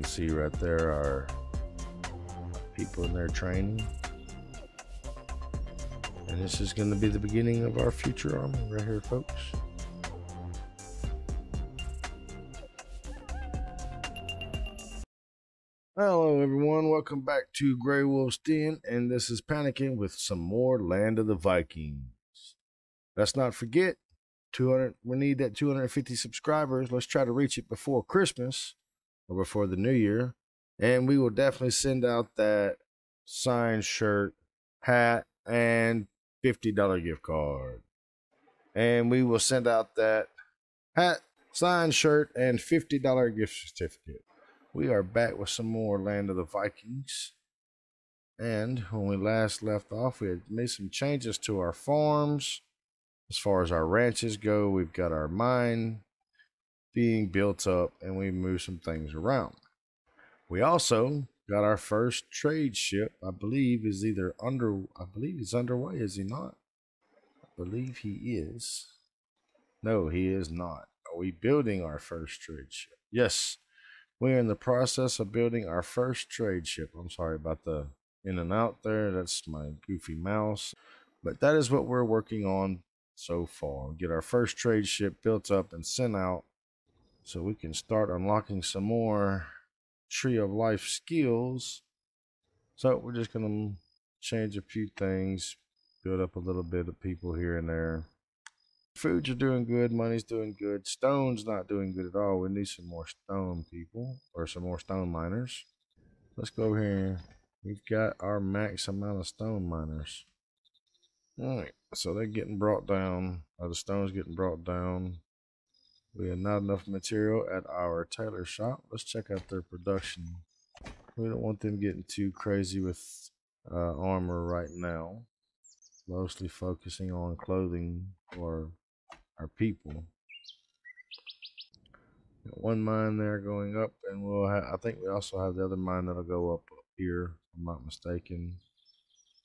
can see right there are people in their training. And this is going to be the beginning of our future army right here, folks. Hello everyone, welcome back to GreyWolf's Den, and this is Panicking with some more Land of the Vikings. Let's not forget, we need that 250 subscribers. Let's try to reach it before Christmas or before the new year, and we will definitely send out that signed shirt, hat, and $50 gift card. And we will send out that hat, signed shirt, and $50 gift certificate. We are back with some more Land of the Vikings. And when we last left off, we had made some changes to our farms. As far as our ranches go, we've got our mine being built up, and we moved some things around. We also got our first trade ship. I believe he's underway, is he not? I believe he is. No, he is not. Are we building our first trade ship? Yes. We're in the process of building our first trade ship. I'm sorry about the in and out there. That's my goofy mouse. But that is what we're working on so far. Get our first trade ship built up and sent out so we can start unlocking some more Tree of Life skills. So we're just going to change a few things, build up a little bit of people here and there. Foods are doing good, money's doing good, stone's not doing good at all. We need some more stone people, or some more stone miners. Let's go over here. We've got our max amount of stone miners. Alright, so they're getting brought down, the stone's getting brought down. We have not enough material at our tailor shop. Let's check out their production. We don't want them getting too crazy with armor right now. Mostly focusing on clothing for our people. Got one mine there going up, and we'll I think we also have the other mine that'll go up here, if I'm not mistaken.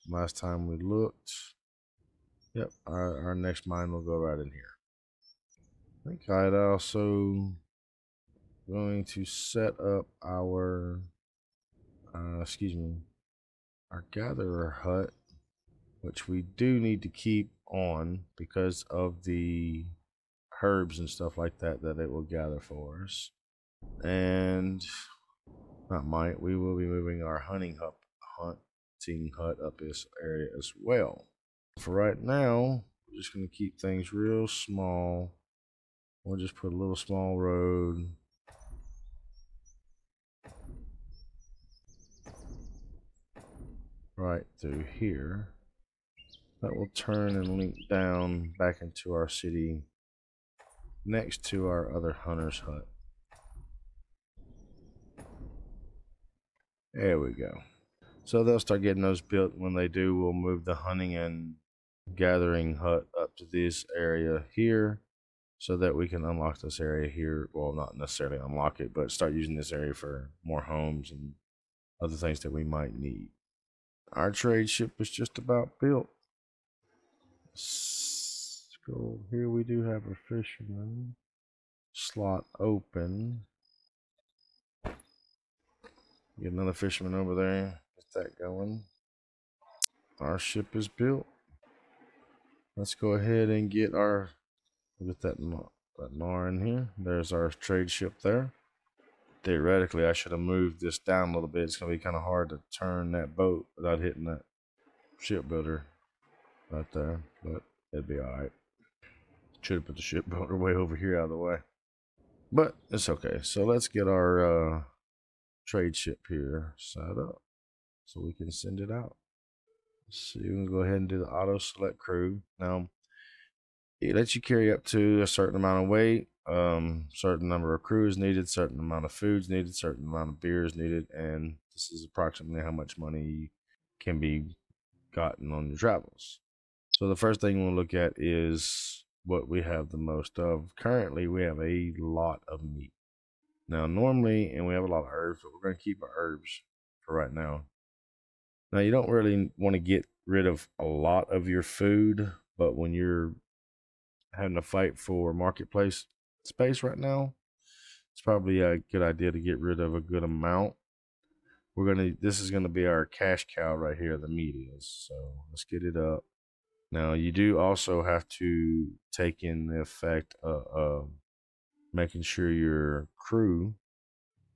Last time we looked, yep, our next mine will go right in here. I think I'd also going to set up our our gatherer hut, which we do need to keep on because of the herbs and stuff like that it will gather for us. And we will be moving our hunting hut up this area as well. For right now, we're just going to keep things real small. We'll just put a little small road right through here. That will turn and link down back into our city next to our other hunter's hut. There we go. So they'll start getting those built. When they do, we'll move the hunting and gathering hut up to this area here so that we can unlock this area here. Well, not necessarily unlock it, but start using this area for more homes and other things that we might need. Our trade ship is just about built. Let's go here. We do have a fisherman slot open. Get another fisherman over there. Get that going. Our ship is built. Let's go ahead and get that Nar in here. There's our trade ship there. Theoretically, I should have moved this down a little bit. It's going to be kind of hard to turn that boat without hitting that shipbuilder right there, but it'd be alright. Should have put the shipbuilder way over here out of the way, but it's okay. So let's get our trade ship here set up so we can send it out. So you can go ahead and do the auto select crew. Now it lets you carry up to a certain amount of weight, certain number of crews needed, certain amount of foods needed, certain amount of beers needed, and this is approximately how much money can be gotten on your travels. So the first thing we'll look at is what we have the most of. Currently, we have a lot of meat. Now, normally, and we have a lot of herbs, but we're going to keep our herbs for right now. Now, you don't really want to get rid of a lot of your food, but when you're having to fight for marketplace space right now, it's probably a good idea to get rid of a good amount. This is gonna be our cash cow right here, the meat is. So let's get it up. Now you do also have to take in the effect of making sure your crew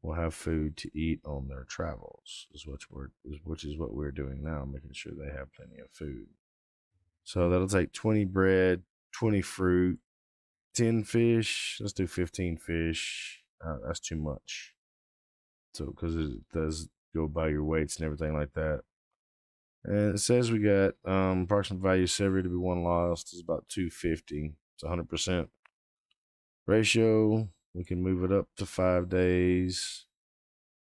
will have food to eat on their travels, which is what we're doing now, making sure they have plenty of food. So that'll take 20 bread, 20 fruit, 10 fish. Let's do 15 fish. That's too much. So because it does go by your weights and everything like that. And it says we got approximate value silver to be one lost is about 250. It's 100% ratio. We can move it up to 5 days.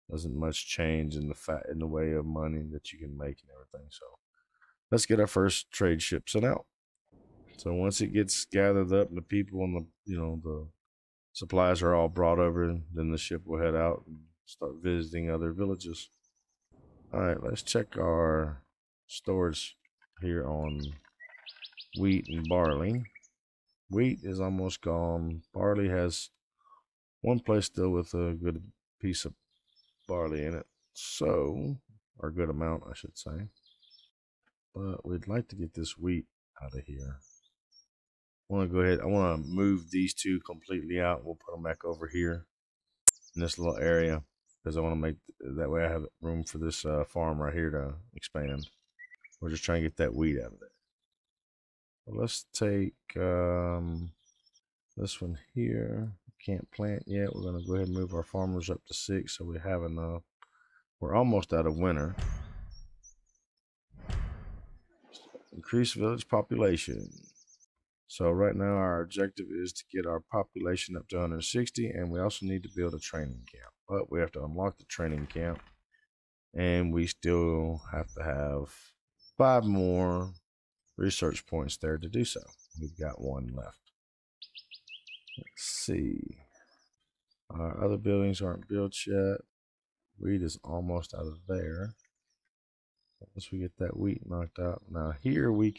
Doesn't much change in the way of money that you can make and everything. So let's get our first trade ship sent out. So once it gets gathered up and the people and the supplies are all brought over, then the ship will head out and start visiting other villages. All right, let's check our storage here on wheat and barley. Wheat is almost gone. Barley has one place still with a good piece of barley in it. So, or a good amount, I should say. But we'd like to get this wheat out of here. I want to go ahead. I want to move these two completely out. We'll put them back over here in this little area because I want to make that way I have room for this farm right here to expand. We're just trying to get that wheat out of there. Well, let's take this one here. Can't plant yet. We're going to go ahead and move our farmers up to 6 so we have enough. We're almost out of winter. Increase village population. So right now our objective is to get our population up to 160, and we also need to build a training camp. But we have to unlock the training camp, and we still have to have 5 more research points there to do so. We've got 1 left. Let's see. Our other buildings aren't built yet. Wheat is almost out of there. Once we get that wheat knocked out. Now here we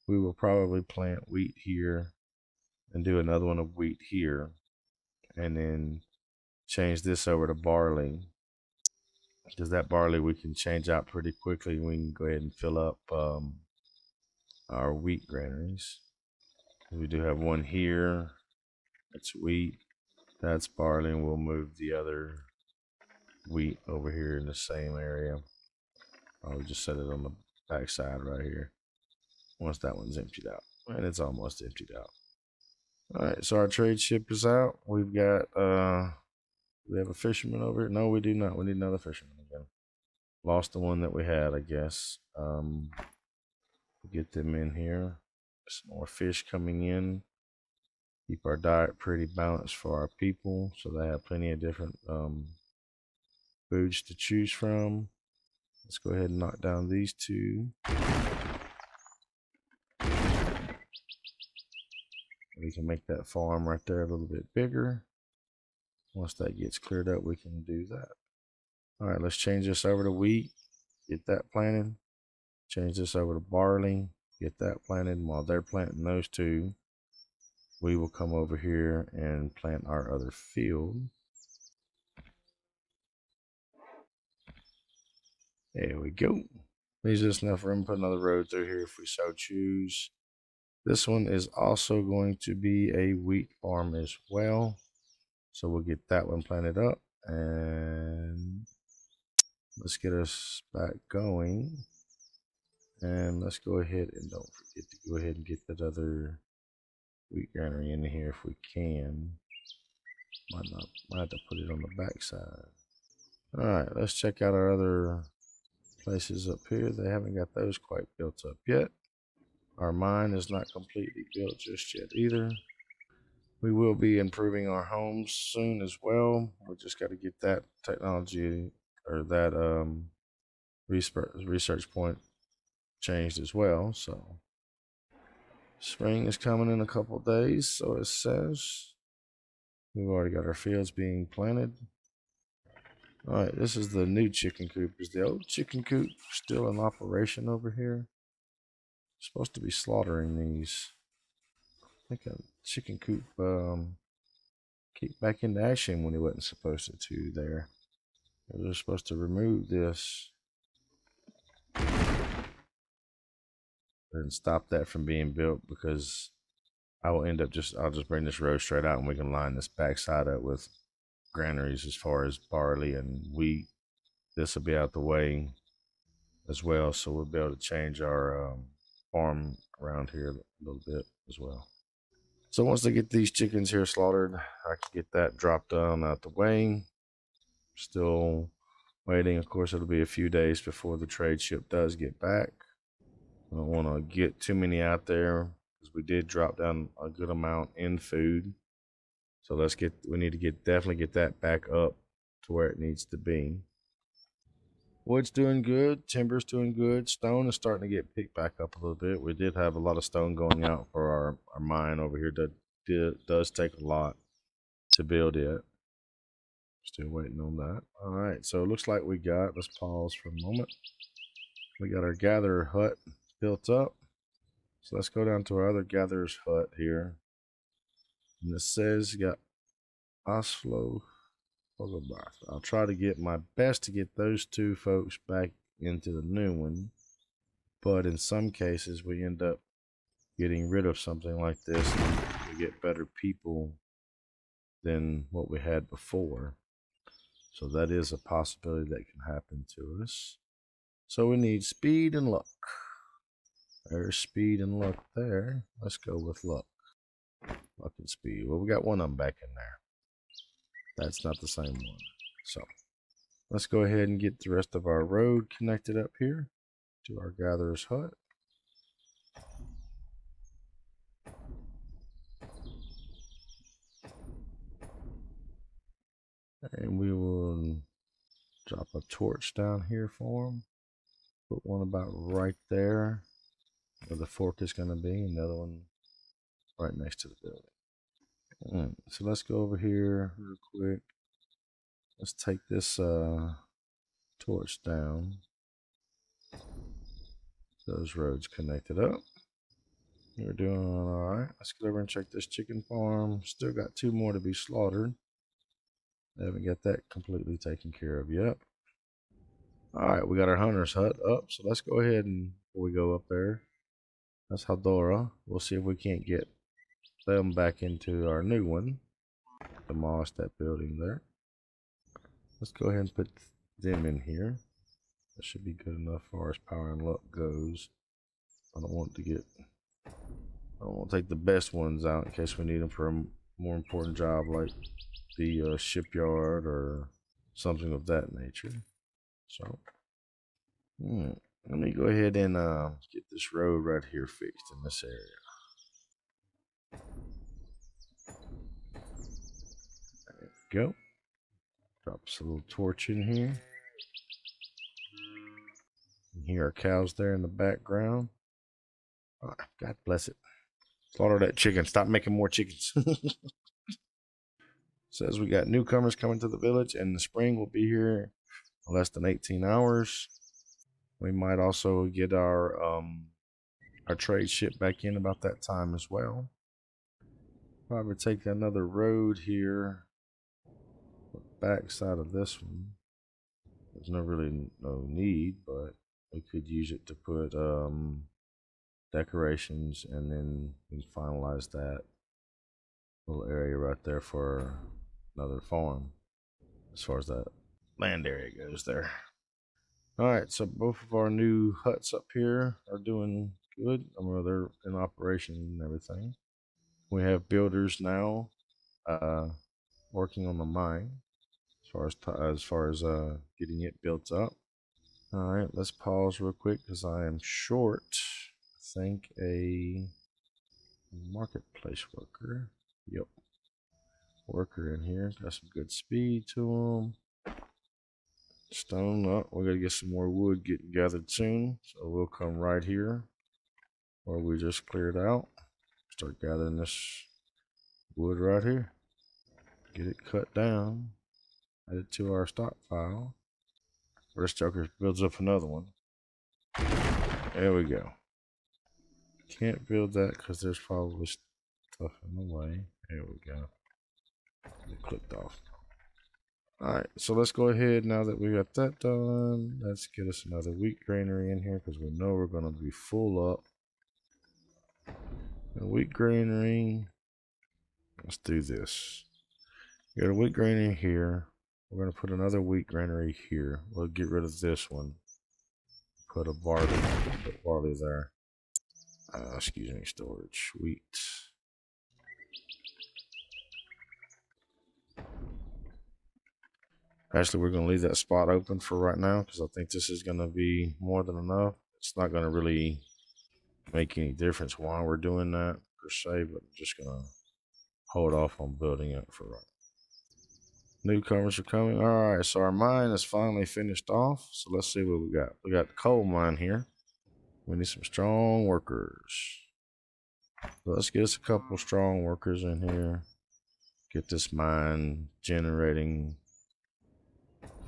will probably plant wheat here and do another one of wheat here, and then change this over to barley, because that barley we can change out pretty quickly. We can go ahead and fill up our wheat granaries. We do have one here. That's wheat. That's barley, and we'll move the other wheat over here in the same area. I'll just set it on the back side right here once that one's emptied out, and it's almost emptied out. All right, so our trade ship is out. We've got we have a fisherman over here. No, we do not. We need another fisherman again. Lost the one that we had, I guess. Get them in here. Some more fish coming in. Keep our diet pretty balanced for our people, so they have plenty of different foods to choose from. Let's go ahead and knock down these 2. We can make that farm right there a little bit bigger. Once that gets cleared up, we can do that. All right, let's change this over to wheat. Get that planted. Change this over to barley. Get that planted. And while they're planting those 2, we will come over here and plant our other field. There we go. Leaves us enough room to put another road through here if we so choose. This one is also going to be a wheat farm as well. So we'll get that one planted up, and let's get us back going. And let's go ahead and don't forget to go ahead and get that other wheat granary in here if we can. Might have to put it on the back side. All right, let's check out our other places up here. They haven't got those quite built up yet. Our mine is not completely built just yet either. We will be improving our homes soon as well. We just got to get that technology or that research point changed as well. So spring is coming in a couple days, so it says. We've already got our fields being planted. All right, this is the new chicken coop. Is the old chicken coop still in operation over here? Supposed to be slaughtering these. I think a chicken coop kick back into action when he wasn't supposed to there. They're supposed to remove this and stop that from being built, because I will end up I'll just bring this row straight out and we can line this backside up with granaries as far as barley and wheat. This will be out the way as well, so we'll be able to change our farm around here a little bit as well. So once they get these chickens here slaughtered, I can get that dropped down out the way. Still waiting. Of course, it'll be a few days before the trade ship does get back. I don't want to get too many out there because we did drop down a good amount in food. So we need to definitely get that back up to where it needs to be. Wood's doing good, timber's doing good, stone is starting to get picked back up a little bit. We did have a lot of stone going out for our mine over here. That does take a lot to build it. Still waiting on that. All right, so it looks like let's pause for a moment. We got our gatherer hut built up. So let's go down to our other gatherer's hut here. And it says you got Oslo. I'll try to get my best to get those two folks back into the new one. But in some cases, we end up getting rid of something like this and we get better people than what we had before. So that is a possibility that can happen to us. So we need speed and luck. There's speed and luck there. Let's go with luck. Luck and speed. Well, we got one of them back in there. That's not the same one. So let's go ahead and get the rest of our road connected up here to our gatherer's hut. And we will drop a torch down here for them. Put one about right there where the fork is going to be, and the other one right next to the building. So let's go over here real quick. Let's take this torch down. Those roads connected up. We're doing all right. Let's get over and check this chicken farm. Still got 2 more to be slaughtered. I haven't got that completely taken care of yet. All right, we got our hunter's hut up. So let's go ahead and before we go up there. That's Hadora. We'll see if we can't get them back into our new one. Demolish that building there. Let's go ahead and put them in here. That should be good enough as far as power and luck goes. I don't want to take the best ones out in case we need them for a more important job like the shipyard or something of that nature. So, let me go ahead and get this road right here fixed in this area. There we go. Drop us a little torch in here. You hear our cows there in the background. Oh, God bless it. Slaughter that chicken. Stop making more chickens. Says we got newcomers coming to the village, and the spring will be here in less than 18 hours. We might also get our trade ship back in about that time as well. Probably take another road here. Back side of this one. There's no need, but we could use it to put decorations, and then we can finalize that little area right there for another farm as far as that land area goes there. All right, so both of our new huts up here are doing good. I mean, they're in operation and everything. We have builders now working on the mine as far as getting it built up. All right, let's pause real quick because I am short, I think, a marketplace worker. Yep, worker in here. Got some good speed to them. Stone up. We gotta get some more wood getting gathered soon, so we'll come right here where we just cleared out. Start gathering this wood right here. Get it cut down. Add it to our stockpile. This joker builds up another one. There we go. Can't build that because there's probably stuff in the way. There we go. It clicked off. Alright, so let's go ahead now that we got that done. Let's get us another wheat granary in here because we know we're going to be full up. A wheat granary. Let's do this. We got a wheat granary here. We're going to put another wheat granary here. We'll get rid of this one. Put a barley there. Excuse me, storage. Wheat. Actually, we're going to leave that spot open for right now because I think this is going to be more than enough. It's not going to really make any difference why we're doing that per se, but I'm just going to hold off on building it for right now. Newcomers are coming. All right, so our mine is finally finished off. So let's see what we got. We got the coal mine here. We need some strong workers. So let's get us a couple strong workers in here. Get this mine generating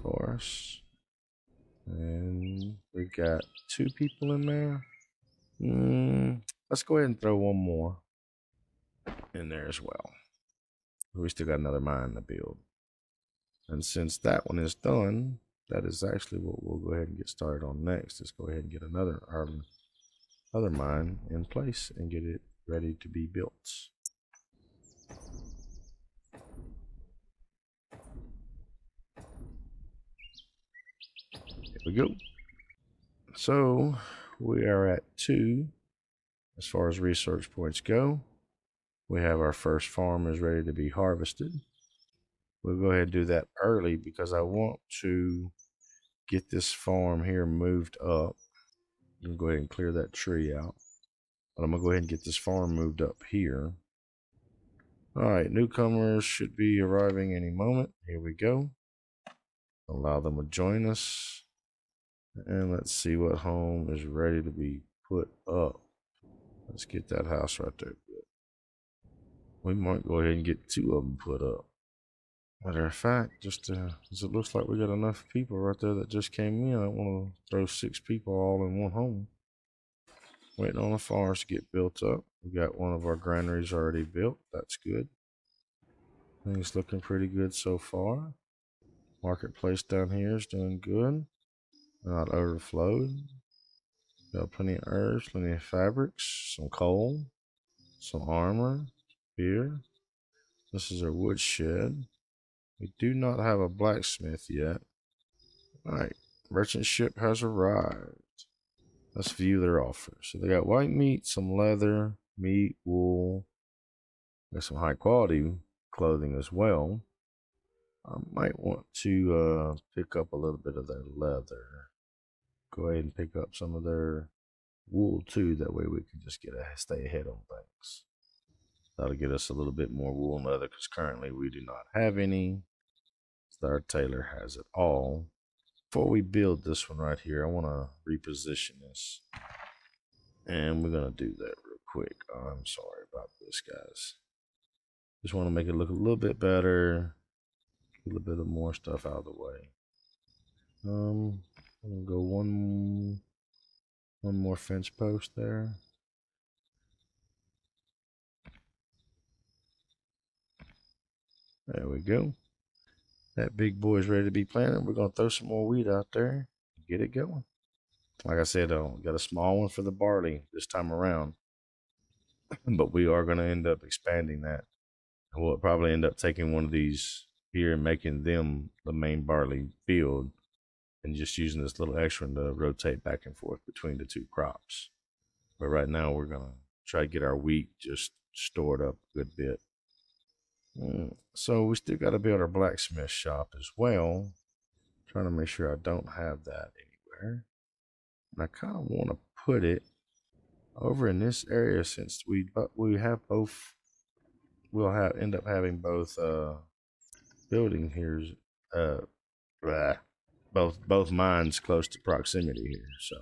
for us. And we got 2 people in there. Let's go ahead and throw one more in there as well. We still got another mine to build. And since that one is done, that is actually what we'll go ahead and get started on next. Let's go ahead and get another other mine in place and get it ready to be built. Here we go. So we are at 2 as far as research points go. We have our first farm is ready to be harvested. We'll go ahead and do that early because I want to get this farm here moved up. I'm going to go ahead and clear that tree out. But I'm going to go ahead and get this farm moved up here. Alright, newcomers should be arriving any moment. Here we go. Allow them to join us. And let's see what home is ready to be put up. Let's get that house right there. We might go ahead and get 2 of them put up. Matter of fact, just as it looks like we got enough people right there that just came in, I don't want to throw 6 people all in one home. Waiting on the farms to get built up. We got one of our granaries already built. That's good. Things looking pretty good so far. Marketplace down here is doing good. Not overflowed. Got plenty of herbs, plenty of fabrics, some coal, some armor, beer. This is our wood shed. We do not have a blacksmith yet. Alright, merchant ship has arrived. Let's view their offer. So they got white meat, some leather, meat, wool. Got some high quality clothing as well. I might want to pick up a little bit of their leather. Go ahead and pick up some of their wool too. That way we can just stay ahead on things. That'll get us a little bit more wool and leather because currently we do not have any. Our tailor has it all. Before we build this one right here, I want to reposition this. And we're going to do that real quick. Oh, I'm sorry about this, guys. Just want to make it look a little bit better. A little bit of more stuff out of the way. I'm going to go one more fence post there. There we go. That big boy is ready to be planted. We're going to throw some more wheat out there and get it going. Like I said, got a small one for the barley this time around. But we are going to end up expanding that. And we'll probably end up taking one of these here and making them the main barley field. And just using this little extra to rotate back and forth between the 2 crops. But right now we're going to try to get our wheat just stored up a good bit. So we still got to build our blacksmith shop as well. Trying to make sure I don't have that anywhere. And I kind of want to put it over in this area since we have both. We'll end up having both building here. Both mines close to proximity here. So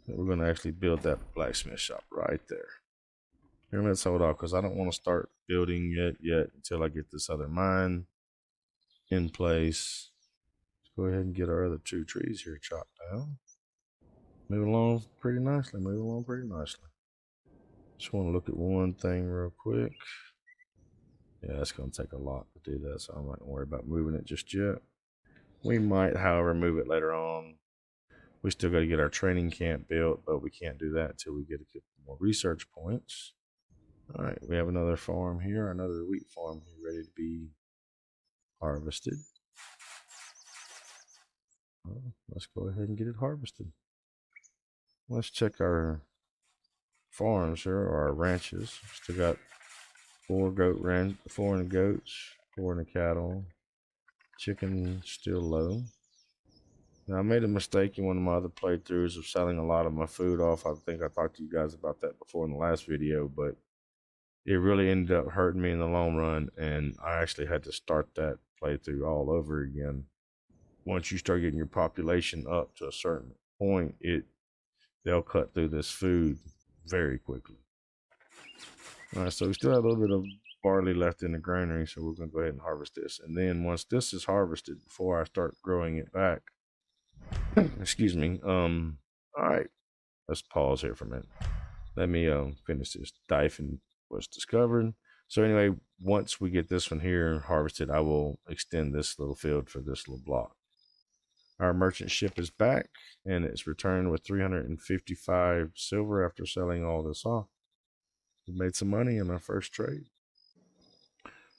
we're going to actually build that blacksmith shop right there. Here, let's hold off because I don't want to start building it yet until I get this other mine in place. Let's go ahead and get our other 2 trees here chopped down. Move along pretty nicely. Just want to look at one thing real quick. Yeah, that's going to take a lot to do that, so I'm not going to worry about moving it just yet. We might, however, move it later on. We still got to get our training camp built, but we can't do that until we get a couple more research points. All right, we have another farm here, another wheat farm here ready to be harvested. Well, let's go ahead and get it harvested. Let's check our farms here, or our ranches. Still got 4 in the goats, 4 in the cattle. Chicken still low. Now, I made a mistake in one of my other playthroughs of selling a lot of my food off. I think I talked to you guys about that before in the last video, but it really ended up hurting me in the long run, and I actually had to start that playthrough all over again. Once you start getting your population up to a certain point, they'll cut through this food very quickly. All right, so we still have a little bit of barley left in the granary, so we're going to go ahead and harvest this. And then once this is harvested, before I start growing it back, excuse me, all right, let's pause here for a minute. Let me finish this. Dyphon was discovered. So anyway, once we get this one here harvested, I will extend this little field for this little block. Our merchant ship is back, and it's returned with 355 silver after selling all this off. We made some money in our first trade.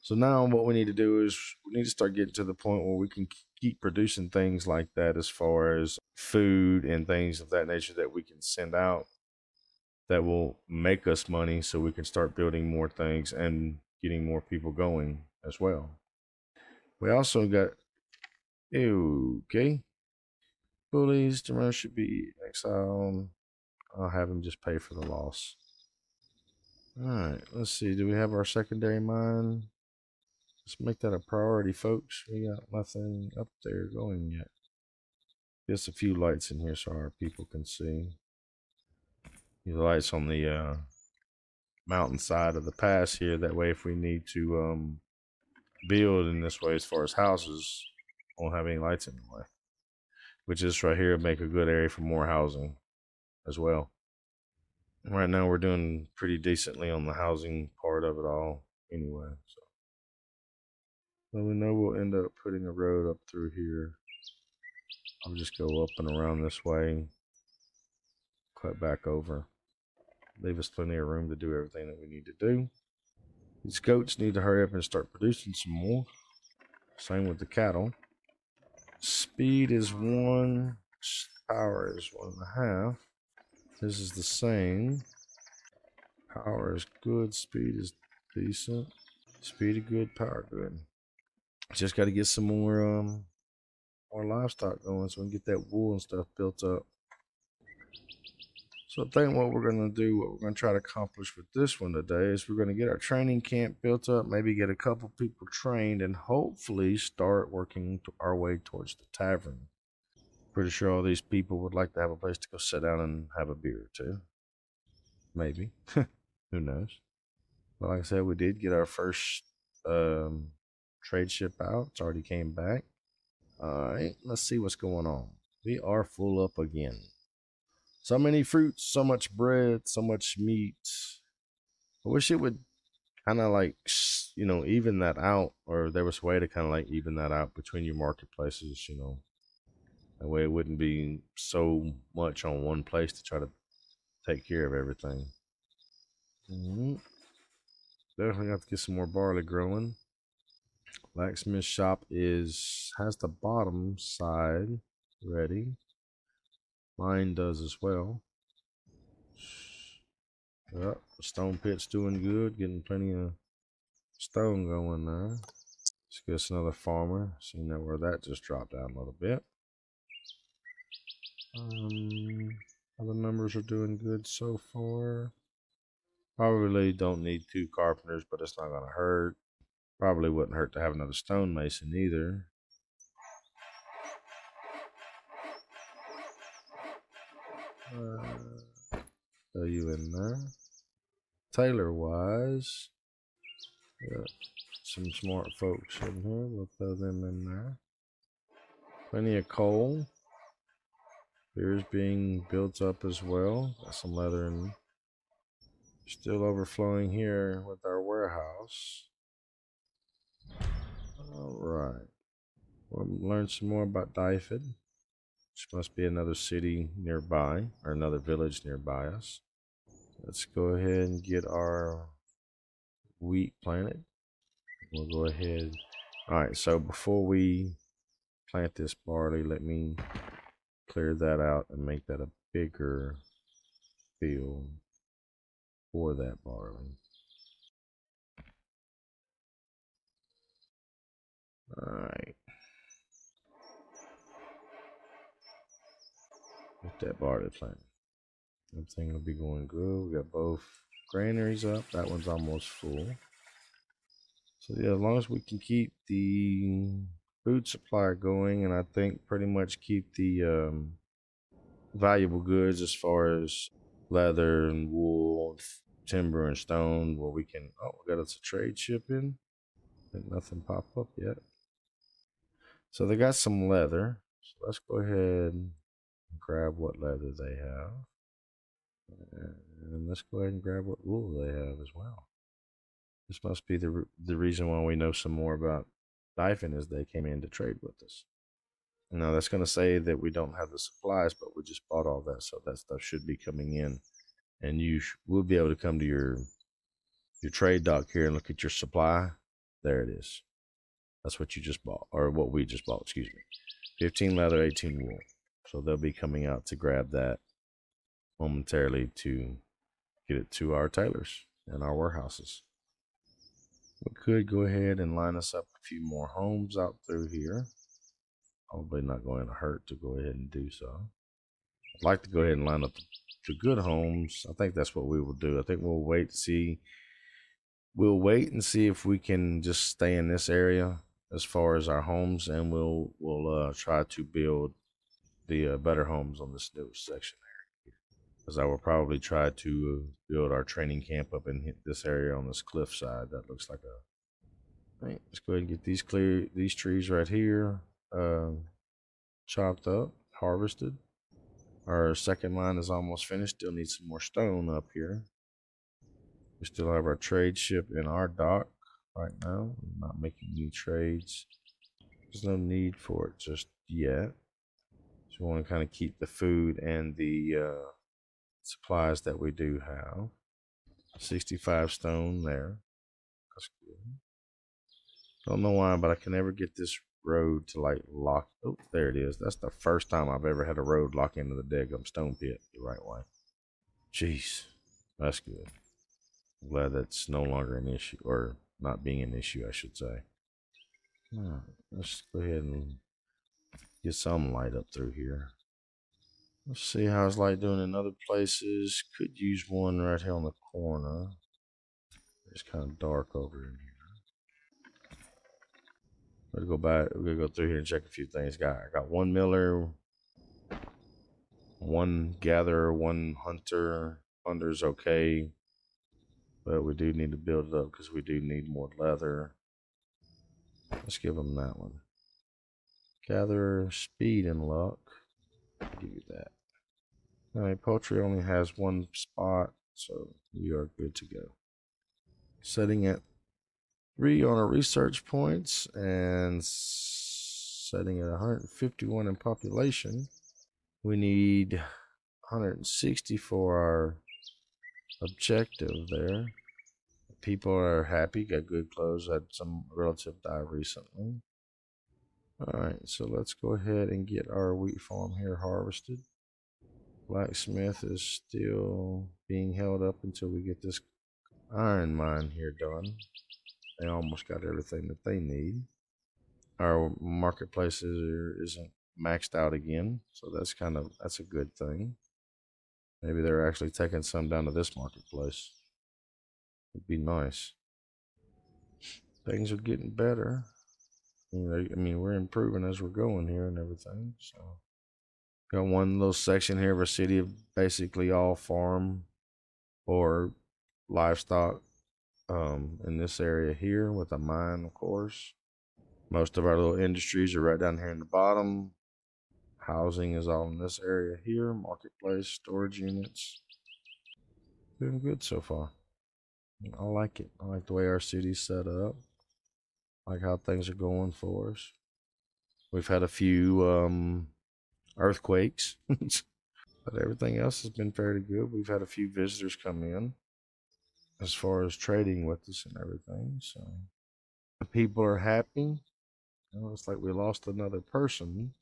So now what we need to do is we need to start getting to the point where we can keep producing things like that, as far as food and things of that nature that we can send out that will make us money, so we can start building more things and getting more people going as well. We also got, okay, bullies. Tomorrow should be exiled. I'll have him just pay for the loss. All right, let's see. Do we have our secondary mine? Let's make that a priority, folks. We got nothing up there going yet. Just a few lights in here so our people can see. The lights on the mountainside of the pass here. That way, if we need to build in this way as far as houses, won't have any lights in the way. Which is right here, make a good area for more housing as well. Right now we're doing pretty decently on the housing part of it all anyway. So we know we'll end up putting a road up through here. I'll just go up and around this way, cut back over, leave us plenty of room to do everything that we need to do. These goats need to hurry up and start producing some more. Same with the cattle. Speed is 1, power is 1.5. This is the same. Power is good, speed is decent. Speed is good, power good. Just got to get some more livestock going so we can get that wool and stuff built up. So I think what we're going to do, what we're going to try to accomplish with this one today, is we're going to get our training camp built up, maybe get a couple people trained, and hopefully start working our way towards the tavern. Pretty sure all these people would like to have a place to go sit down and have a beer or two. Maybe. Who knows? But like I said, we did get our first trade ship out. It's already came back. All right, let's see what's going on. We are full up again. So many fruits, so much bread, so much meat. I wish it would kind of like, you know, even that out, or there was a way to kind of like even that out between your marketplaces, you know. That way it wouldn't be so much on one place to try to take care of everything. Definitely have to get some more barley growing. Blacksmith shop has the bottom side ready. Mine does as well. Yep, the stone pit's doing good, getting plenty of stone going there. Let's get us another farmer. See now where that just dropped down a little bit. Other numbers are doing good so far. Probably don't need 2 carpenters, but it's not gonna hurt. Probably wouldn't hurt to have another stonemason either. Throw you in there. Tailor wise, got some smart folks in here. We'll throw them in there. Plenty of coal. Beer's being built up as well. Got some leather in. Still overflowing here with our warehouse. All right. We'll learn some more about Dyfed, which must be another city nearby, or another village nearby us. Let's go ahead and get our wheat planted. We'll go ahead. All right, so before we plant this barley, let me clear that out and make that a bigger field for that barley. All right. Get that barley planted. Everything will be going good. We got both granaries up. That one's almost full. So yeah, as long as we can keep the food supply going, and I think pretty much keep the valuable goods as far as leather and wool, timber and stone, where we can. Oh, we got us a trade ship in. Think nothing pop up yet. So they got some leather. So let's go ahead and grab what leather they have. And let's go ahead and grab what wool they have as well. This must be the reason why we know some more about Dyfed is they came in to trade with us. Now that's going to say that we don't have the supplies, but we just bought all that, so that stuff should be coming in, and you will be able to come to your trade dock here and look at your supply. There it is. That's what you just bought, or what we just bought. Excuse me. 15 leather, 18 wool. So they'll be coming out to grab that momentarily to get it to our tailors and our warehouses. We could go ahead and line us up a few more homes out through here. Probably not going to hurt to go ahead and do so. I'd like to go ahead and line up the good homes. I think that's what we will do. I think we'll wait to see. We'll wait and see if we can just stay in this area as far as our homes, and we'll try to build the better homes on this new section area. Because I will probably try to build our training camp up in this area on this cliff side. That looks like a. Right, let's go ahead and get these trees right here chopped up, harvested. Our second line is almost finished. Still need some more stone up here. We still have our trade ship in our dock right now. I'm not making any trades. There's no need for it just yet. So we want to kind of keep the food and the supplies that we do have. 65 stone there. That's good. Don't know why, but I can never get this road to like lock. Oh, there it is. That's the first time I've ever had a road lock into the daggum stone pit the right way. Jeez, that's good. I'm glad that's no longer an issue, or not being an issue, I should say. All right, let's go ahead and get some light up through here. Let's see how it's light doing in other places. Could use one right here on the corner. It's kind of dark over in here. Let's go back. We're gonna go through here and check a few things. I got one miller, one gatherer, one hunter. Hunter's okay, but we do need to build it up because we do need more leather. Let's give them that one. Gatherer, speed, and luck. Give you that. All right, poultry only has one spot, so we are good to go. Setting at 3 on our research points and setting at 151 in population. We need 160 for our objective there. People are happy, got good clothes, had some relative die recently. Alright, so let's go ahead and get our wheat farm here harvested. Blacksmith is still being held up until we get this iron mine here done. They almost got everything that they need. Our marketplace isn't maxed out again, so that's a good thing. Maybe they're actually taking some down to this marketplace. It'd be nice. Things are getting better. I mean, we're improving as we're going here and everything. So, got one little section here of a city of basically all farm or livestock in this area here with a mine, of course. Most of our little industries are right down here in the bottom. Housing is all in this area here. Marketplace, storage units. Doing good so far. I like it. I like the way our city's set up. like how things are going for us. We've had a few earthquakes, but everything else has been fairly good. We've had a few visitors come in as far as trading with us and everything. So the people are happy. It's like we lost another person.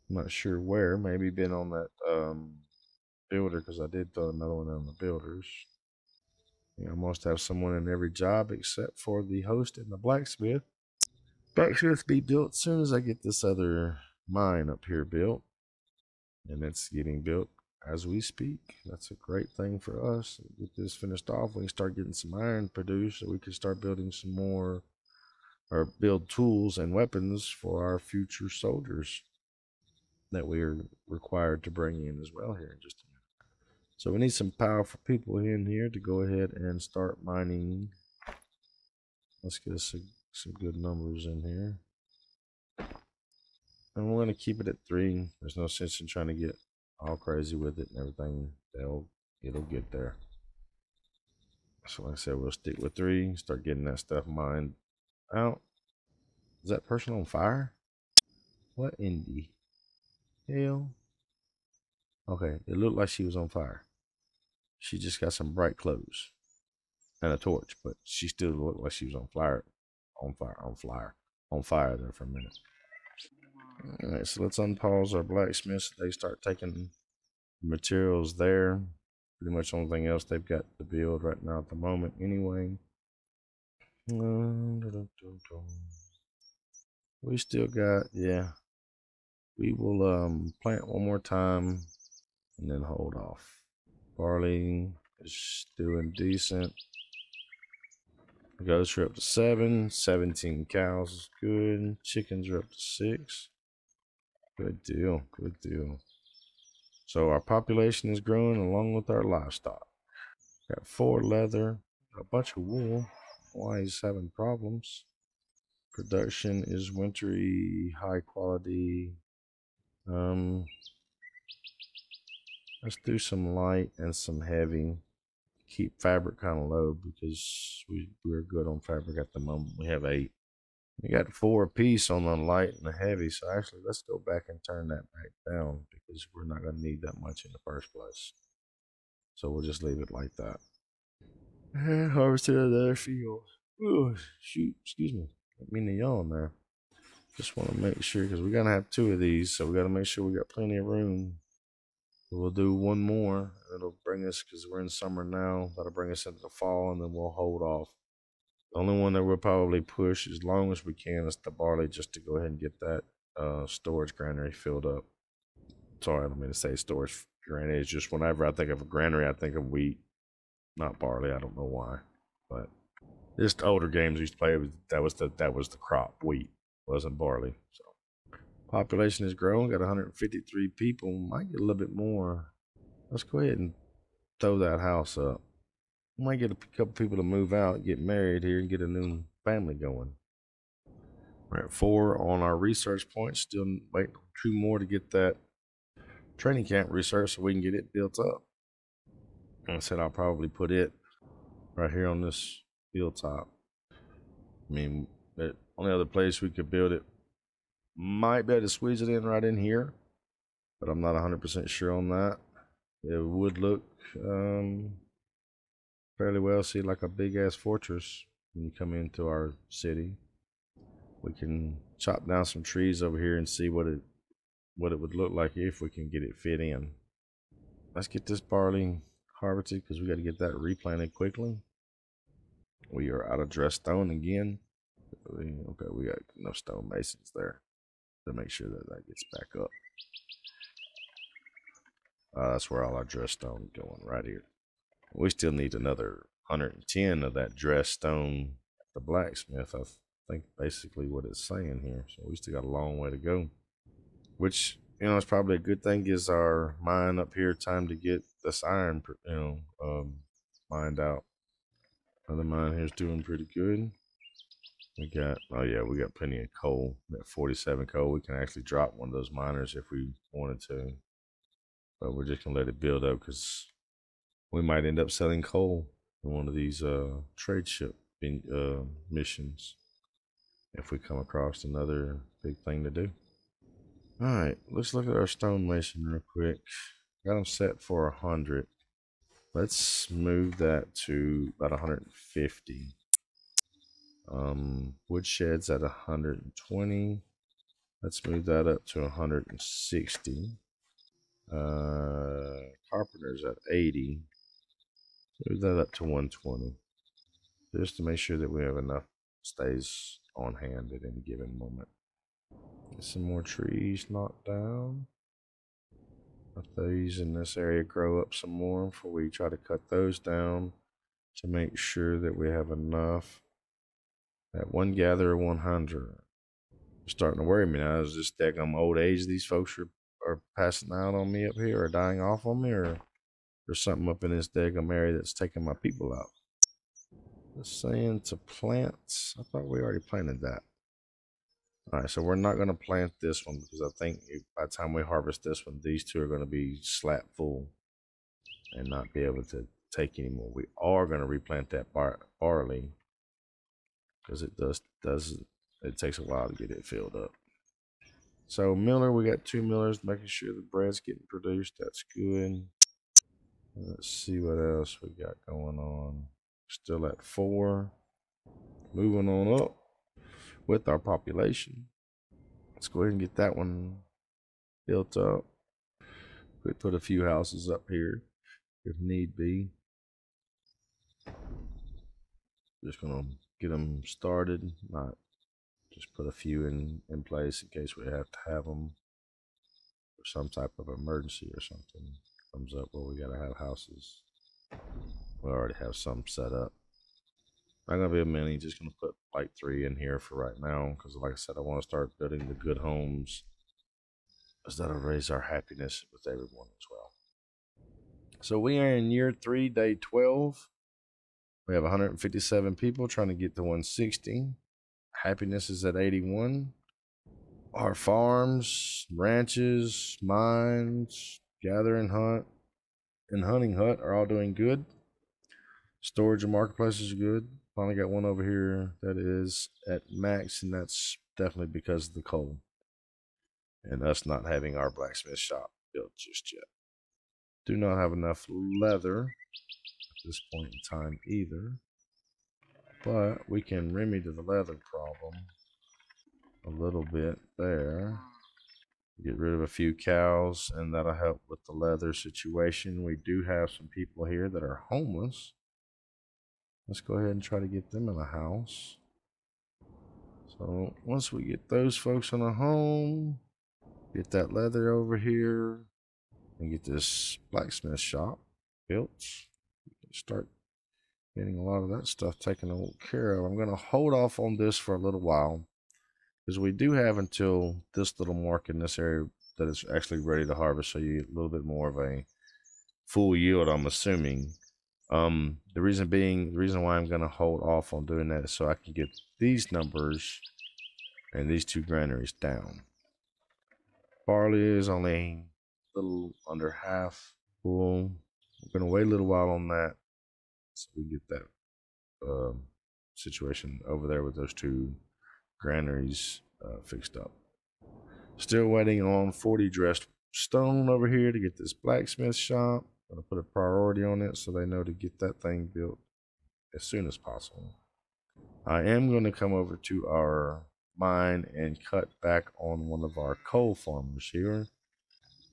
I'm not sure where. Maybe been on that builder, because I did throw another one on the builders. I must have someone in every job except for the host and the blacksmith. Blacksmith be built as soon as I get this other mine up here built, and it's getting built as we speak. That's a great thing for us. Get this finished off, we can start getting some iron produced, so we can start building some more, or build tools and weapons for our future soldiers that we are required to bring in as well here in just a minute. So we need some powerful people in here to go ahead and start mining. Let's get us some good numbers in here. And we're going to keep it at 3. There's no sense in trying to get all crazy with it and everything. It'll get there. So like I said, we'll stick with 3. Start getting that stuff mined out. Is that person on fire? What in the hell? Okay, it looked like she was on fire. She just got some bright clothes and a torch, but she still looked like she was on fire there for a minute. All right, so let's unpause our blacksmiths. They start taking materials there. Pretty much the only thing else they've got to build right now at the moment anyway. We still got, yeah. We will plant one more time and then hold off. Barley is doing decent. Goats are up to 7. 17 cows is good. Chickens are up to 6. Good deal. Good deal. So our population is growing along with our livestock. Got 4 leather, a bunch of wool. Why he's having problems? Production is wintry, high quality. Let's do some light and some heavy. Keep fabric kind of low because we're good on fabric at the moment. We have 8. We got 4 apiece on the light and the heavy. So actually, let's go back and turn that back down because we're not going to need that much in the first place. So we'll just leave it like that. And harvested another field. Oh, shoot, excuse me. I mean to yawn there. Just want to make sure because we're going to have 2 of these. So we got to make sure we got plenty of room. We'll do one more. It'll bring us, because we're in summer now, that'll bring us into the fall, and then we'll hold off. The only one that we'll probably push as long as we can is the barley, just to go ahead and get that storage granary filled up. Sorry, I don't mean to say storage granary. It's just whenever I think of a granary, I think of wheat, not barley. I don't know why, but just older games we used to play, that was the crop, wheat, wasn't barley. So population is growing. Got 153 people. Might get a little bit more. Let's go ahead and throw that house up. Might get a couple people to move out, get married here, and get a new family going. We're at 4 on our research points. Still waiting 2 more to get that training camp research so we can get it built up. And I said I'll probably put it right here on this hilltop. I mean, the only other place we could build it might be able to squeeze it in right in here, but I'm not 100% sure on that. It would look fairly well. See, like a big ass fortress when you come into our city. We can chop down some trees over here and see what it would look like if we can get it fit in. Let's get this barley harvested because we got to get that replanted quickly. We are out of dressed stone again. Okay, we got enough stone masons there to make sure that gets back up. That's where all our dressed stone is going, right here. We still need another 110 of that dressed stone at the blacksmith. I think basically what it's saying here. So we still got a long way to go, which, it's probably a good thing. Gives our mine up here time to get this iron, mined out. Other mine here is doing pretty good. We got plenty of coal. We got 47 coal. We can actually drop one of those miners if we wanted to, but we're just gonna let it build up because we might end up selling coal in one of these trade ship missions. if we come across another big thing to do. All right, let's look at our stonemason real quick. Got them set for 100. Let's move that to about 150. Woodshed's at 120. Let's move that up to 160. Carpenter's at 80. Move that up to 120. Just to make sure that we have enough stays on hand at any given moment. Get some more trees knocked down. Let these in this area grow up some more before we try to cut those down to make sure that we have enough. That one gather 100. Starting to worry me now. Is this daggum old age these folks are passing out on me up here or dying off on me, or there's something up in this daggum area that's taking my people out? It's saying to plant. I thought we already planted that. All right, so we're not going to plant this one because I think by the time we harvest this one, these two are going to be slap full and not be able to take anymore. We are going to replant that barley because it takes a while to get it filled up. So miller, we got 2 millers, making sure the bread's getting produced. That's good. Let's see what else we got going on. Still at 4. Moving on up with our population. Let's go ahead and get that one built up. We put a few houses up here if need be. Just gonna get them started, not just put a few in place in case we have to have them for some type of emergency or something comes up where we gotta have houses. We already have some set up. Not gonna be a many, just gonna put like 3 in here for right now because, like I said, I want to start building the good homes because that'll raise our happiness with everyone as well. So we are in year 3, day 12. We have 157 people trying to get to 160. Happiness is at 81. Our farms, ranches, mines, gathering hunt, and hunting hut are all doing good. Storage and marketplaces are good. Finally got one over here that is at max, and that's definitely because of the coal and us not having our blacksmith shop built just yet. Do not have enough leather at this point in time either, but we can remedy the leather problem a little bit there. Get rid of a few cows, and that'll help with the leather situation. We do have some people here that are homeless. Let's go ahead and try to get them in a house. So once we get those folks in a home, get that leather over here, and get this blacksmith shop built, start getting a lot of that stuff taken care of. I'm going to hold off on this for a little while because we do have until this little mark in this area that is actually ready to harvest, so you get a little bit more of a full yield, I'm assuming. The reason why I'm going to hold off on doing that is so I can get these numbers and these 2 granaries down. Barley is only a little under half full. We're going to wait a little while on that so we get that situation over there with those 2 granaries fixed up. Still waiting on 40 dressed stone over here to get this blacksmith shop. I'm going to put a priority on it so they know to get that thing built as soon as possible. I am going to come over to our mine and cut back on one of our coal farmers here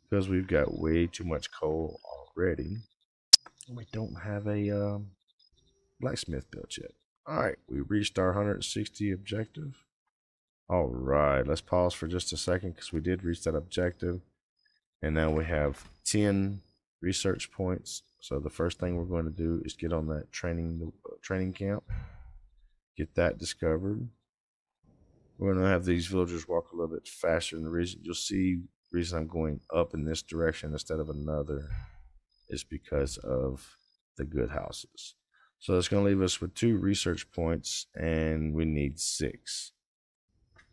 because we've got way too much coal already. We don't have a blacksmith built yet. All right, we reached our 160 objective. All right, let's pause for just a second because we did reach that objective, and now we have 10 research points. So the first thing we're going to do is get on that training camp, get that discovered. We're going to have these villagers walk a little bit faster. And the reason you'll see the reason I'm going up in this direction instead of another is because of the good houses. So it's going to leave us with 2 research points, and we need 6.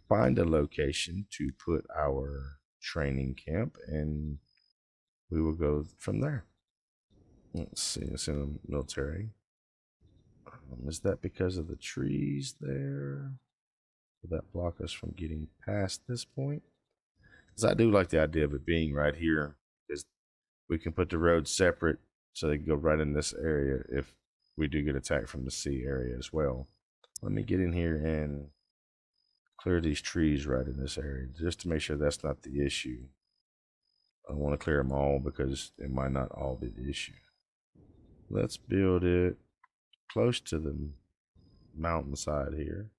Find a location to put our training camp, and we will go from there. Let's see, it's in the military. Is that because of the trees there? Will that block us from getting past this point? Because I do like the idea of it being right here, because we can put the roads separate so they can go right in this area if we do get attacked from the sea area as well. Let me get in here and clear these trees right in this area just to make sure that's not the issue. I want to clear them all because it might not all be the issue. Let's build it close to the mountainside here.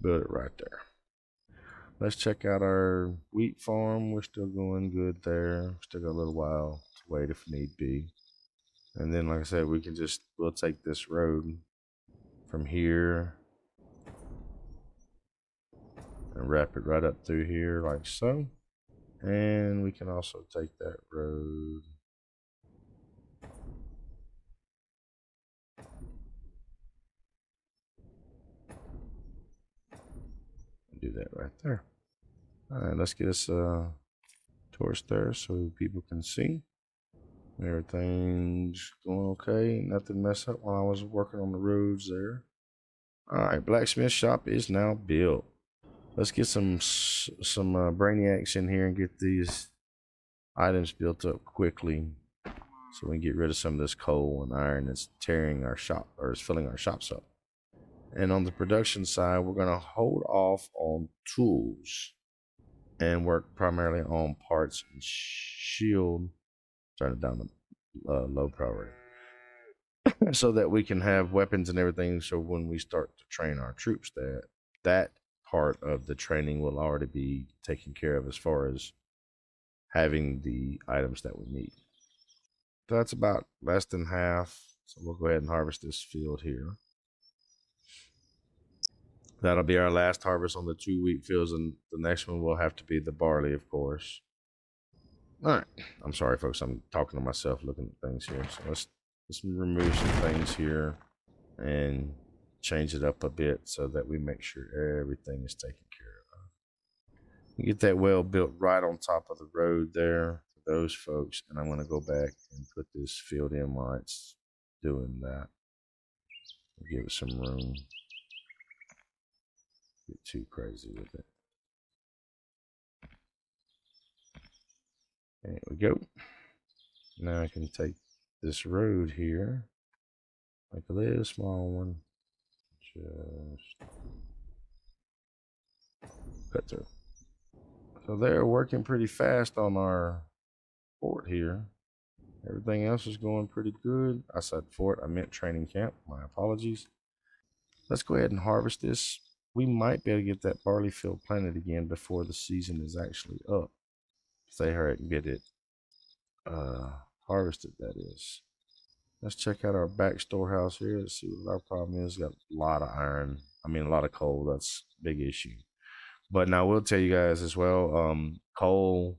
Build it right there. Let's check out our wheat farm. We're still going good there. Still got a little while to wait if need be. And then, like I said, we'll take this road from here and wrap it right up through here like so. And we can also take that road and do that right there. All right, let's get us a torch there so people can see. Everything's going okay. Nothing messed up while I was working on the roads there. All right, blacksmith shop is now built. Let's get some brainiacs in here and get these items built up quickly so we can get rid of some of this coal and iron that's tearing our shop, or is filling our shops up. And on the production side, we're going to hold off on tools and work primarily on parts and shield. Turn it down to low priority so that we can have weapons and everything. So when we start to train our troops, that part of the training will already be taken care of as far as having the items that we need. So that's about less than half. So we'll go ahead and harvest this field here. That'll be our last harvest on the 2 wheat fields, and the next one will have to be the barley, of course. All right. I'm sorry, folks. I'm talking to myself looking at things here. So let's remove some things here and change it up a bit so that we make sure everything is taken care of. Get that well built right on top of the road there for those folks. And I'm going to go back and put this field in while it's doing that. Give it some room. Get too crazy with it. There we go. Now I can take this road here, like a little small one, just cut through. So they're working pretty fast on our fort here. Everything else is going pretty good. I said fort, I meant training camp. My apologies. Let's go ahead and harvest this. We might be able to get that barley field planted again before the season is actually up. If they hurry and get it harvested, that is. Let's check out our back storehouse here. Let's see what our problem is. Got a lot of iron. I mean, a lot of coal. That's a big issue. But now I will tell you guys as well, coal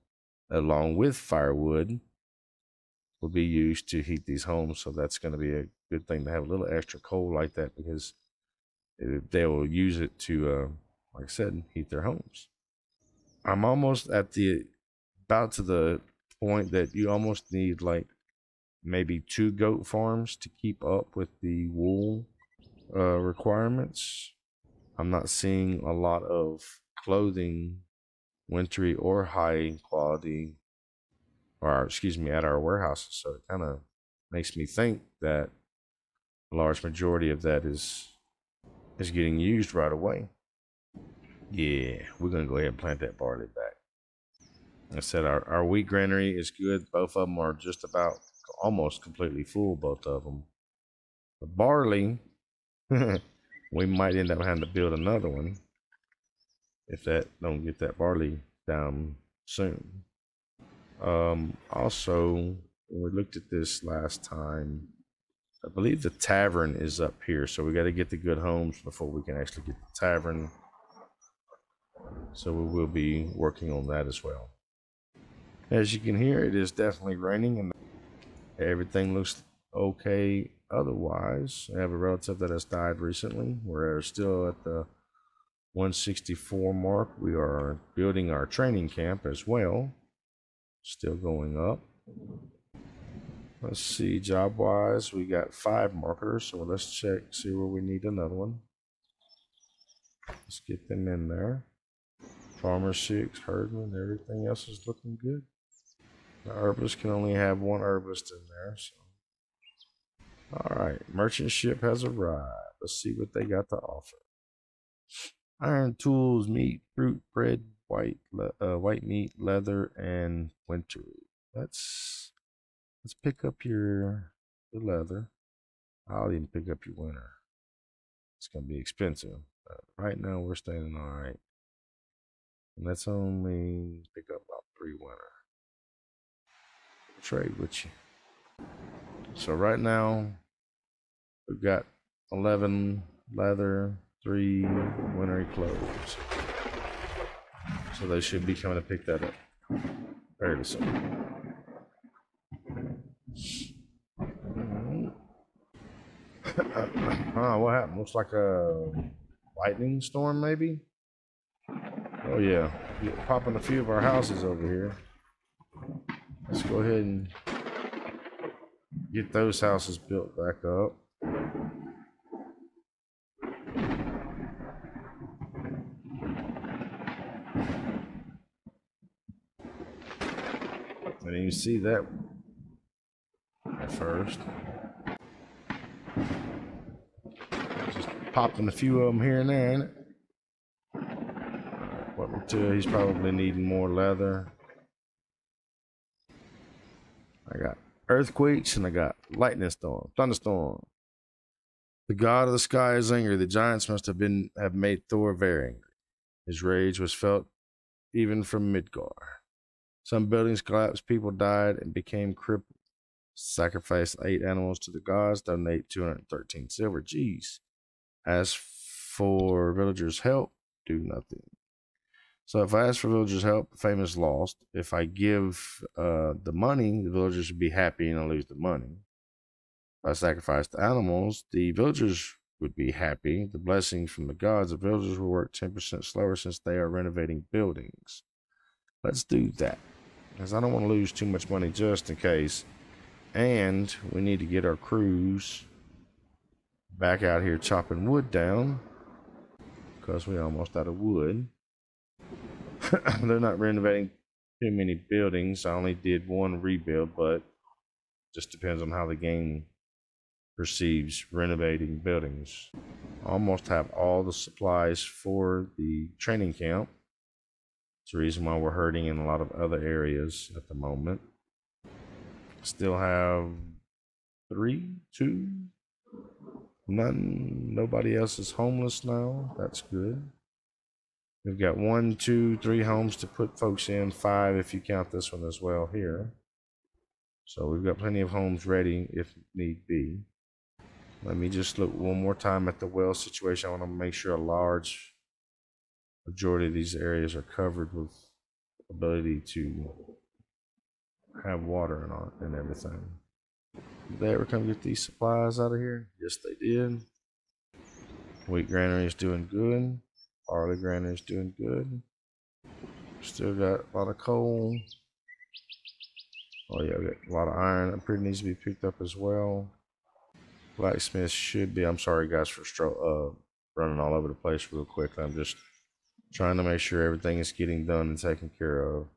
along with firewood will be used to heat these homes. So that's going to be a good thing to have a little extra coal like that, because they will use it to, like I said, heat their homes. I'm almost at about to the point that you almost need like maybe 2 goat farms to keep up with the wool requirements. I'm not seeing a lot of clothing, wintry or high quality, or excuse me, at our warehouses. So it kind of makes me think that a large majority of that is getting used right away. Yeah, we're gonna go ahead and plant that barley back. Like I said, our wheat granary is good. Both of them are just about almost completely full, both of them. The barley, we might end up having to build another one if that don't get that barley down soon. Also, when we looked at this last time, I believe the tavern is up here, so we got to get the good homes before we can actually get the tavern. So we will be working on that as well. As you can hear, it is definitely raining and everything looks okay otherwise. I have a relative that has died recently. We're still at the 164 mark. We are building our training camp as well. Still going up. Let's see, job wise, we got 5 marketers, so let's check, see where we need another one. Let's get them in there. Farmer 6, herdman, everything else is looking good. The herbalist can only have one herbalist in there. So. Alright, merchant ship has arrived. Let's see what they got to offer. Iron tools, meat, fruit, bread, white meat, leather, and winter. Let's pick up the leather. I'll even pick up your winter. It's gonna be expensive. Right now we're staying all right. And let's only pick up about 3 winter. Trade with you. So right now we've got 11 leather, 3 wintry clothes. So they should be coming to pick that up fairly soon. What happened? Looks like a lightning storm, maybe? Oh yeah, popping a few of our houses over here. Let's go ahead and get those houses built back up. And you see that at first. Just popping a few of them here and there, ain't it? What material? He's probably needing more leather. I got earthquakes and I got lightning storm, thunderstorm. The god of the sky is angry. The giants must have made Thor very angry. His rage was felt even from Midgard. Some buildings collapsed, people died and became crippled. Sacrifice 8 animals to the gods, donate 213 silver. Jeez. As for villagers' help, do nothing. So if I ask for villagers' help, the fame is lost. If I give the money, the villagers would be happy and I lose the money. If I sacrifice the animals, the villagers would be happy. The blessings from the gods, the villagers will work 10% slower since they are renovating buildings. Let's do that, because I don't want to lose too much money just in case. And we need to get our crews back out here chopping wood down, because we're almost out of wood. They're not renovating too many buildings. I only did 1 rebuild, but just depends on how the game perceives renovating buildings. Almost have all the supplies for the training camp. It's the reason why we're hurting in a lot of other areas at the moment. Still have 3, 2, nobody else is homeless now. That's good. We've got 1, 2, 3 homes to put folks in, 5 if you count this one as well here. So we've got plenty of homes ready if need be. Let me just look one more time at the well situation. I want to make sure a large majority of these areas are covered with ability to have water and everything. Did they ever come get these supplies out of here? Yes, they did. Wheat granary is doing good. Barley granary is doing good. Still got a lot of coal. Oh yeah, we got a lot of iron. That pretty needs to be picked up as well. Blacksmith should be. I'm sorry guys for running all over the place real quick. I'm just trying to make sure everything is getting done and taken care of.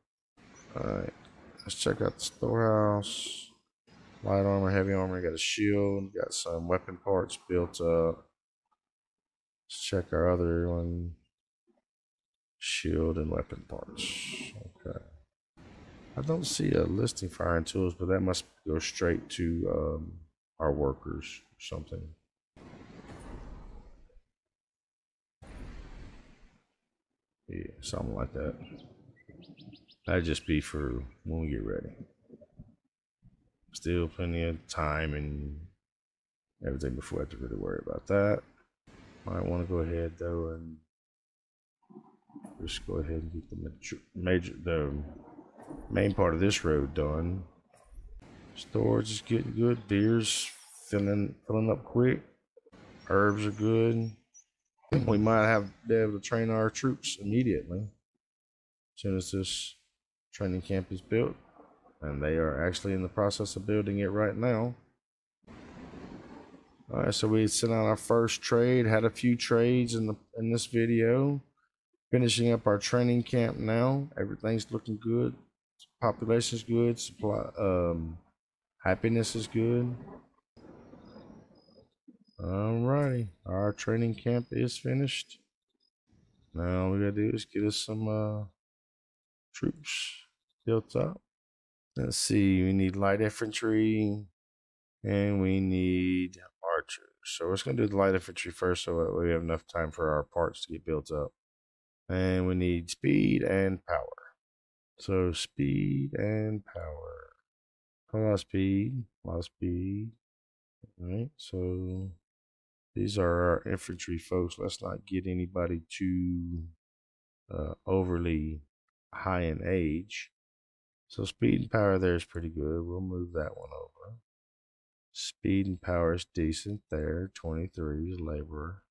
Alright, let's check out the storehouse. Light armor, heavy armor, got a shield, got some weapon parts built up. Let's check our other one. Shield and weapon parts. Okay. I don't see a listing for iron tools, but that must go straight to our workers or something. Yeah, something like that. That'd just be for when we get ready. Still plenty of time and everything before I have to really worry about that. Might want to go ahead though and just go ahead and get the main part of this road done. Storage is getting good. Deer's filling up quick. Herbs are good. We might be able to train our troops immediately as soon as this training camp is built, and they are actually in the process of building it right now. All right, so we sent out our first trade. Had a few trades in this video. Finishing up our training camp now. Everything's looking good. Population's good. Supply, happiness is good. Alrighty, our training camp is finished. Now all we gotta do is get us some troops built up. Let's see, we need light infantry and we need archers. So we're just gonna do the light infantry first so that we have enough time for our parts to get built up. And we need speed and power. So speed and power. A lot of speed, a lot of speed. Alright, so these are our infantry folks. Let's not get anybody too overly high in age. So speed and power there is pretty good. We'll move that one over. Speed and power is decent there. 23 is laborer.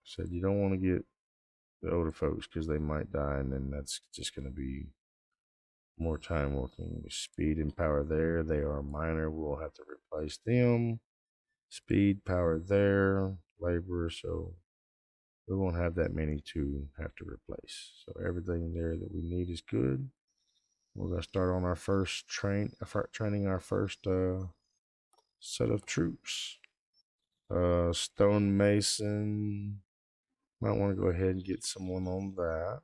Said you don't want to get the older folks because they might die, and then that's just going to be more time working. Speed and power there. They are minor. We'll have to replace them. Speed, power there, labor, so we won't have that many to have to replace. So everything there that we need is good. We're going to start on our first training our first set of troops. Stonemason, might want to go ahead and get someone on that.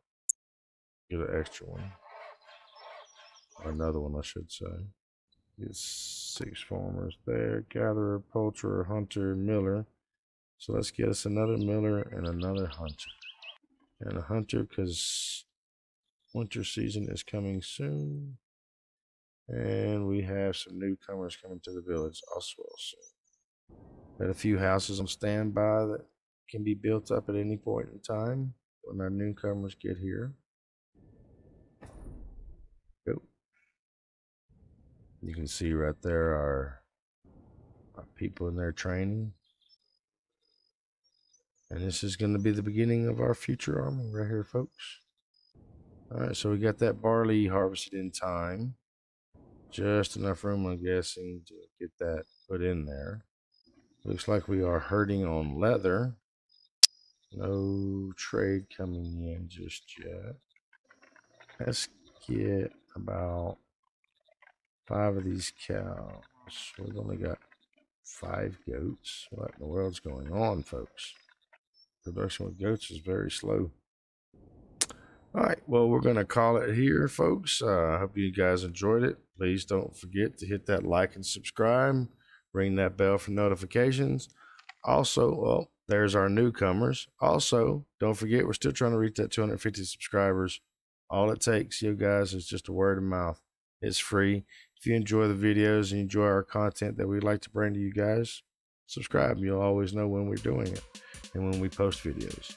Get an extra one. Another one, I should say. Get 6 farmers there. Gatherer, poulterer, hunter, miller. So let's get us another miller and another hunter. And a hunter because winter season is coming soon. And we have some newcomers coming to the village also soon. Got a few houses on standby that can be built up at any point in time when our newcomers get here. Go. You can see right there our people in their training. And this is going to be the beginning of our future army right here, folks. Alright, so we got that barley harvested in time. Just enough room, I'm guessing, to get that put in there. Looks like we are hurting on leather. No trade coming in just yet. Let's get about 5 of these cows. We've only got 5 goats. What in the world's going on, folks? Production with goats is very slow. Alright, well, we're going to call it here, folks. I hope you guys enjoyed it. Please don't forget to hit that like and subscribe. Ring that bell for notifications. Also, well, there's our newcomers. Also, don't forget, we're still trying to reach that 250 subscribers. All it takes, you guys, is just a word of mouth. It's free. If you enjoy the videos and enjoy our content that we like to bring to you guys, subscribe. You'll always know when we're doing it and when we post videos.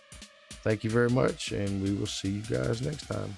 Thank you very much, and we will see you guys next time.